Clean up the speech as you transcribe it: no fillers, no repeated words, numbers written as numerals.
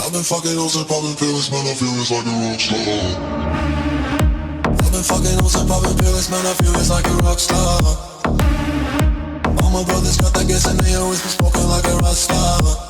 I've been fucking hoes and popping pills, man, I feel it's like a rock star. I've been fucking hoes and popping pills, man, I feel it's like a rock star. All my brothers got that gas and they always been smoking like a rock star.